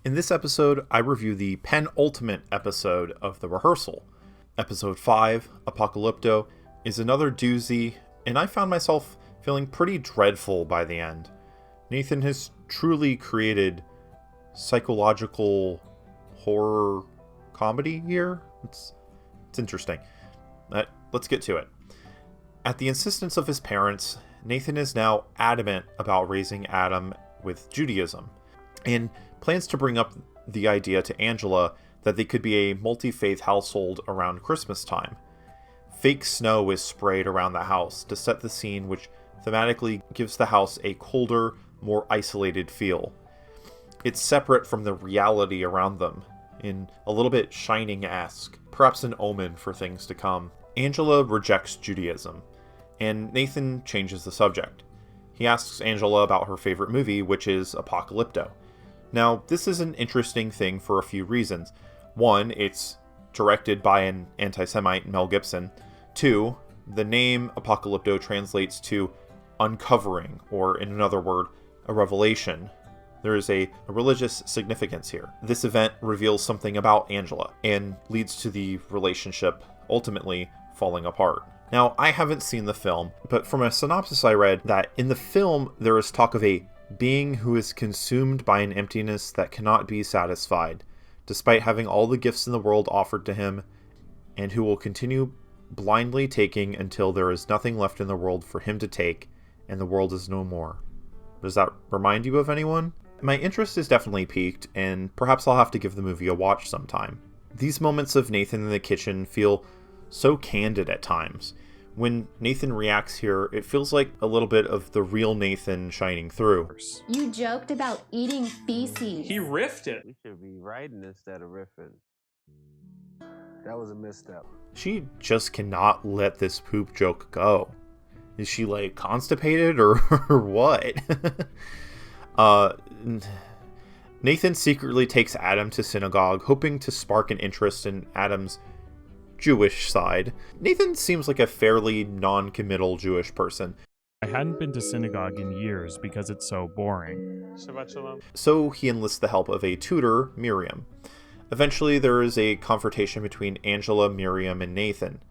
In this episode, I review the penultimate episode of the Rehearsal. Episode 5, Apocalypto, is another doozy, and I found myself feeling pretty dreadful by the end. Nathan has truly created psychological horror comedy here. It's interesting. Let's get to it. At the insistence of his parents, Nathan is now adamant about raising Adam with Judaism, and plans to bring up the idea to Angela that they could be a multi-faith household around Christmas time. Fake snow is sprayed around the house to set the scene, which thematically gives the house a colder, more isolated feel. It's separate from the reality around them, in a little bit Shining-esque, perhaps an omen for things to come. Angela rejects Judaism, and Nathan changes the subject. He asks Angela about her favorite movie, which is Apocalypto. Now, this is an interesting thing for a few reasons. One, it's directed by an anti-Semite, Mel Gibson. Two, the name Apocalypto translates to uncovering, or in another word, a revelation. There is a religious significance here. This event reveals something about Angela, and leads to the relationship ultimately falling apart. Now, I haven't seen the film, but from a synopsis I read that in the film there is talk of a being who is consumed by an emptiness that cannot be satisfied, despite having all the gifts in the world offered to him, and who will continue blindly taking until there is nothing left in the world for him to take, and the world is no more. Does that remind you of anyone? My interest is definitely piqued, and perhaps I'll have to give the movie a watch sometime. These moments of Nathan in the kitchen feel so candid at times. When Nathan reacts here, it feels like a little bit of the real Nathan shining through. You joked about eating feces. He riffed it. We should be writing instead of riffing. That was a misstep. She just cannot let this poop joke go. Is she like constipated or what? Nathan secretly takes Adam to synagogue, hoping to spark an interest in Adam's Jewish side. Nathan seems like a fairly non-committal Jewish person. I hadn't been to synagogue in years because it's so boring. Shabbat shalom. So he enlists the help of a tutor, Miriam. Eventually there is a confrontation between Angela, Miriam, and Nathan.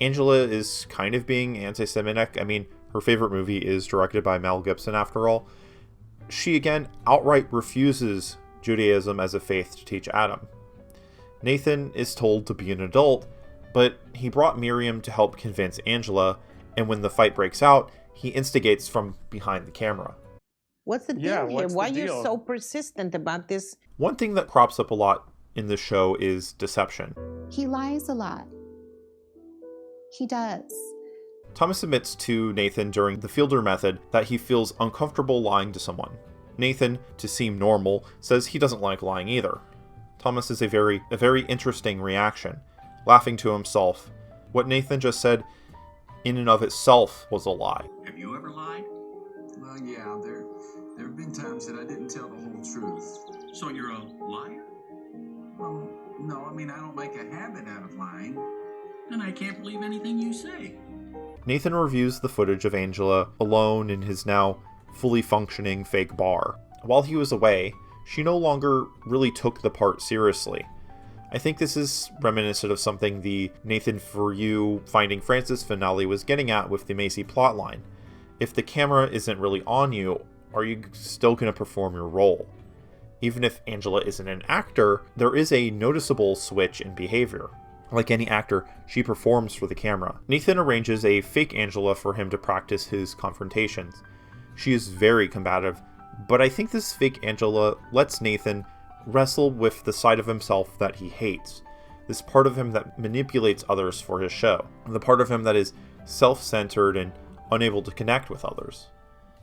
Angela is kind of being anti-Semitic. I mean, her favorite movie is directed by Mel Gibson after all. She again outright refuses Judaism as a faith to teach Adam. Nathan is told to be an adult, but he brought Miriam to help convince Angela, and when the fight breaks out, he instigates from behind the camera. What's the deal Yeah, here? what's the Why are you deal? so persistent about this? One thing that crops up a lot in the show is deception. He lies a lot. He does. Thomas admits to Nathan during the Fielder method that he feels uncomfortable lying to someone. Nathan, to seem normal, says he doesn't like lying either. Thomas is a very interesting reaction, laughing to himself. What Nathan just said, in and of itself, was a lie. Have you ever lied? Well, yeah, there have been times that I didn't tell the whole truth. So you're a liar? Well, no, I mean, I don't make a habit out of lying. Then I can't believe anything you say. Nathan reviews the footage of Angela alone in his now fully functioning fake bar. While he was away, she no longer really took the part seriously. I think this is reminiscent of something the Nathan For You Finding Francis finale was getting at with the Macy plotline. If the camera isn't really on you, are you still going to perform your role? Even if Angela isn't an actor, there is a noticeable switch in behavior. Like any actor, she performs for the camera. Nathan arranges a fake Angela for him to practice his confrontations. She is very combative, but I think this fake Angela lets Nathan wrestle with the side of himself that he hates. This part of him that manipulates others for his show. The part of him that is self-centered and unable to connect with others.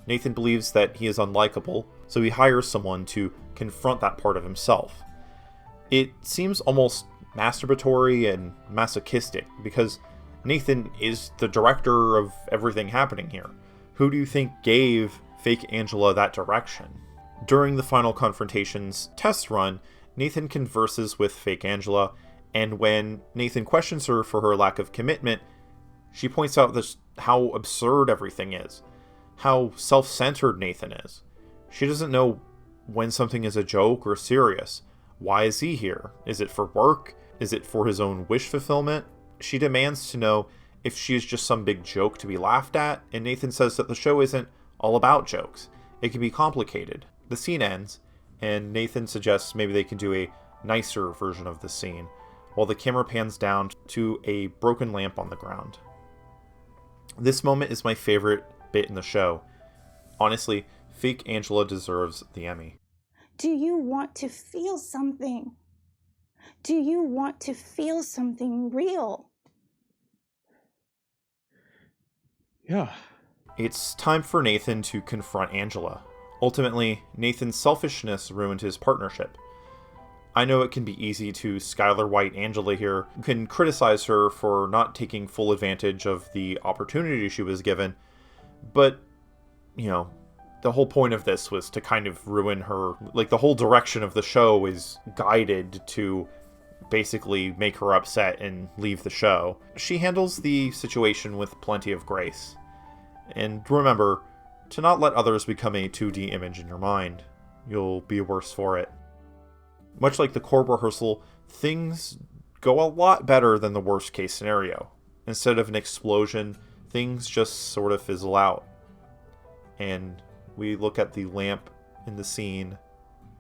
Nathan believes that he is unlikable, so he hires someone to confront that part of himself. It seems almost masturbatory and masochistic, because Nathan is the director of everything happening here. Who do you think gave fake Angela that direction? During the final confrontation's test run, Nathan converses with fake Angela, and when Nathan questions her for her lack of commitment, she points out how absurd everything is, how self-centered Nathan is. She doesn't know when something is a joke or serious. Why is he here? Is it for work? Is it for his own wish fulfillment? She demands to know if she is just some big joke to be laughed at, and Nathan says that the show isn't all about jokes. It can be complicated. The scene ends, and Nathan suggests maybe they can do a nicer version of the scene, while the camera pans down to a broken lamp on the ground. This moment is my favorite bit in the show. Honestly, fake Angela deserves the Emmy. Do you want to feel something? Do you want to feel something real? Yeah. It's time for Nathan to confront Angela. Ultimately, Nathan's selfishness ruined his partnership. I know it can be easy to Skylar White Angela here. You can criticize her for not taking full advantage of the opportunity she was given, but, the whole point of this was to kind of ruin her. Like, the whole direction of the show is guided to basically make her upset and leave the show. She handles the situation with plenty of grace. And remember to not let others become a 2D image in your mind. You'll be worse for it. Much like the core rehearsal, things go a lot better than the worst case scenario. Instead of an explosion, things just sort of fizzle out. And we look at the lamp in the scene,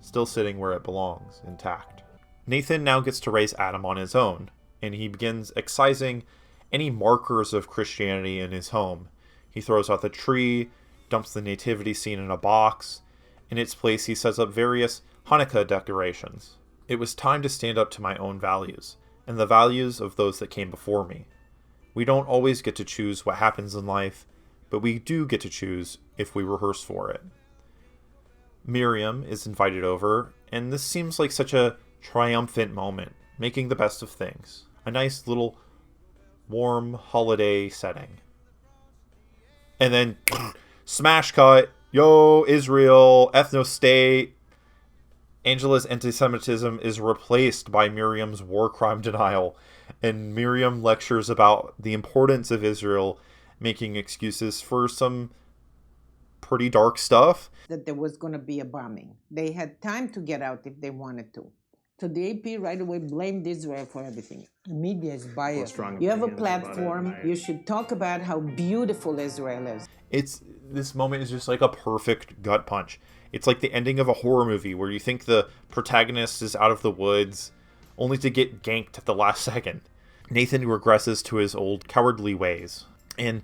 still sitting where it belongs, intact. Nathan now gets to raise Adam on his own, and he begins excising any markers of Christianity in his home. He throws out the tree, dumps the nativity scene in a box. In its place, he sets up various Hanukkah decorations. It was time to stand up to my own values, and the values of those that came before me. We don't always get to choose what happens in life, but we do get to choose if we rehearse for it. Miriam is invited over, and this seems like such a triumphant moment, making the best of things. A nice little warm holiday setting. And then, smash cut, yo, Israel, ethno-state. Angela's anti-Semitism is replaced by Miriam's war crime denial, and Miriam lectures about the importance of Israel, making excuses for some pretty dark stuff. That there was going to be a bombing. They had time to get out if they wanted to. So the AP right away blamed Israel for everything. The media is biased. You have a platform, you should talk about how beautiful Israel is. This moment is just like a perfect gut punch. It's like the ending of a horror movie where you think the protagonist is out of the woods, only to get ganked at the last second. Nathan regresses to his old cowardly ways. And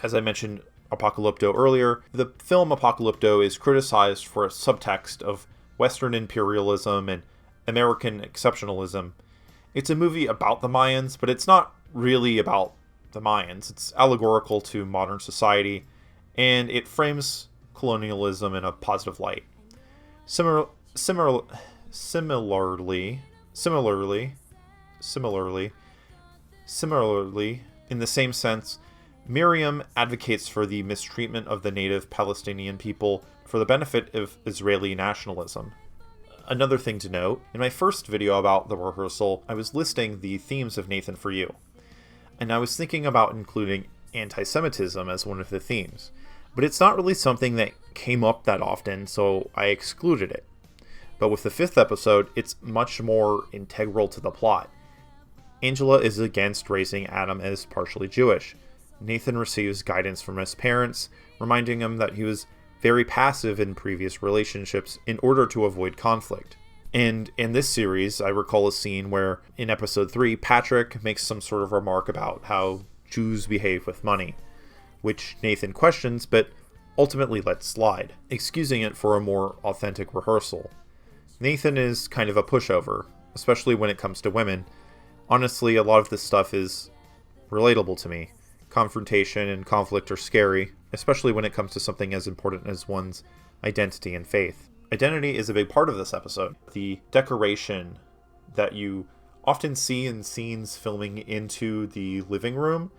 as I mentioned Apocalypto earlier, the film Apocalypto is criticized for a subtext of Western imperialism and American exceptionalism. It's a movie about the Mayans, but it's not really about the Mayans. It's allegorical to modern society, and it frames colonialism in a positive light. Similarly, in the same sense, Miriam advocates for the mistreatment of the native Palestinian people for the benefit of Israeli nationalism. Another thing to note, in my first video about the rehearsal, I was listing the themes of Nathan For You, and I was thinking about including anti-Semitism as one of the themes, but it's not really something that came up that often, so I excluded it. But with the 5th episode, it's much more integral to the plot. Angela is against raising Adam as partially Jewish. Nathan receives guidance from his parents, reminding him that he was very passive in previous relationships in order to avoid conflict. And in this series, I recall a scene where, in episode 3, Patrick makes some sort of remark about how Jews behave with money, which Nathan questions, but ultimately lets slide, excusing it for a more authentic rehearsal. Nathan is kind of a pushover, especially when it comes to women. Honestly, a lot of this stuff is relatable to me. Confrontation and conflict are scary, especially when it comes to something as important as one's identity and faith. Identity is a big part of this episode. The decoration that you often see in scenes filming into the living room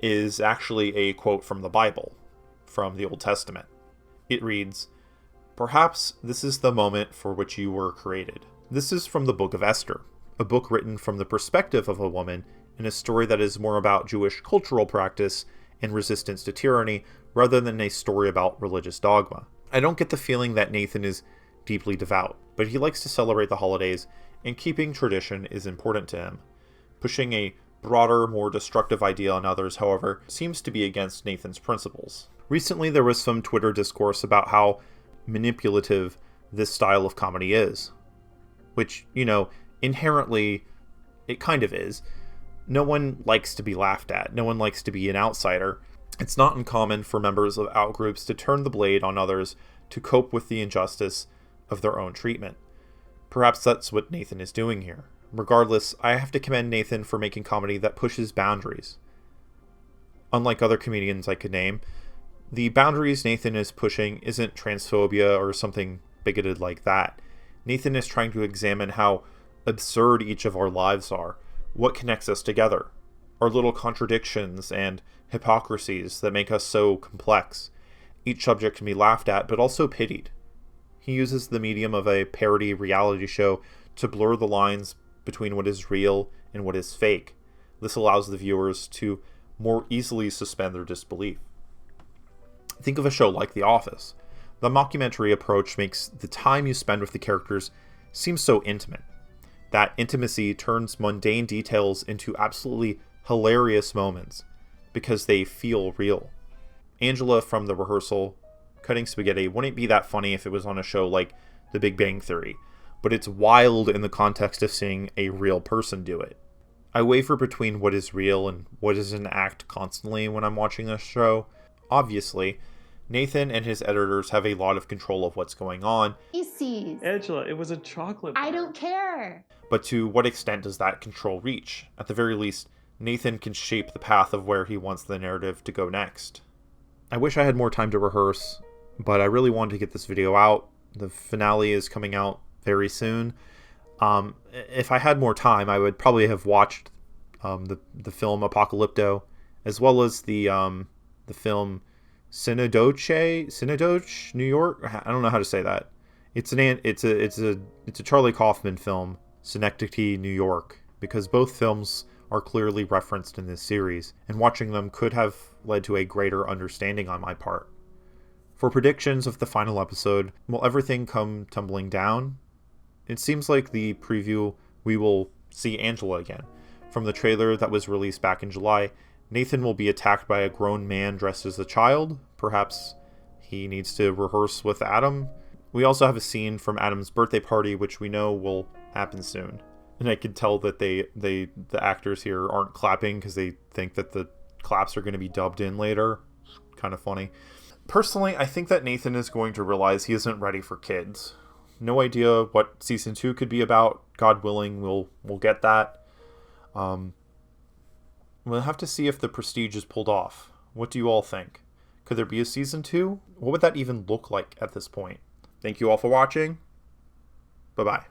is actually a quote from the Bible, from the Old Testament. It reads, "Perhaps this is the moment for which you were created." This is from the Book of Esther, a book written from the perspective of a woman in a story that is more about Jewish cultural practice and resistance to tyranny rather than a story about religious dogma. I don't get the feeling that Nathan is deeply devout, but he likes to celebrate the holidays, and keeping tradition is important to him. Pushing a broader, more destructive idea on others, however, seems to be against Nathan's principles. Recently, there was some Twitter discourse about how manipulative this style of comedy is. Which, inherently, it kind of is. No one likes to be laughed at. No one likes to be an outsider. It's not uncommon for members of outgroups to turn the blade on others to cope with the injustice of their own treatment. Perhaps that's what Nathan is doing here. Regardless, I have to commend Nathan for making comedy that pushes boundaries. Unlike other comedians I could name, the boundaries Nathan is pushing isn't transphobia or something bigoted like that. Nathan is trying to examine how absurd each of our lives are, what connects us together, our little contradictions and hypocrisies that make us so complex. Each subject can be laughed at, but also pitied. He uses the medium of a parody reality show to blur the lines between what is real and what is fake. This allows the viewers to more easily suspend their disbelief. Think of a show like The Office. The mockumentary approach makes the time you spend with the characters seem so intimate. That intimacy turns mundane details into absolutely hilarious moments because they feel real. Angela from The Rehearsal, cutting spaghetti, wouldn't be that funny if it was on a show like The Big Bang Theory, but it's wild in the context of seeing a real person do it. I waver between what is real and what is an act constantly when I'm watching this show. Obviously, Nathan and his editors have a lot of control of what's going on. Angela, it was a chocolate bar. I don't care. But to what extent does that control reach? At the very least, Nathan can shape the path of where he wants the narrative to go next. I wish I had more time to rehearse, but I really wanted to get this video out. The finale is coming out very soon. If I had more time, I would probably have watched the film Apocalypto, as well as the film Synodoche, New York. I don't know how to say that. It's a Charlie Kaufman film, Synecdoche, New York, because both films are clearly referenced in this series, and watching them could have led to a greater understanding on my part. For predictions of the final episode, will everything come tumbling down? It seems like the preview we will see Angela again. From the trailer that was released back in July, Nathan will be attacked by a grown man dressed as a child. Perhaps he needs to rehearse with Adam. We also have a scene from Adam's birthday party, which we know will happen soon. And I can tell that the actors here aren't clapping because they think that the claps are going to be dubbed in later. Kind of funny. Personally, I think that Nathan is going to realize he isn't ready for kids. No idea what season 2 could be about. God willing, we'll get that. We'll have to see if the Prestige is pulled off. What do you all think? Could there be a season 2? What would that even look like at this point? Thank you all for watching. Bye-bye.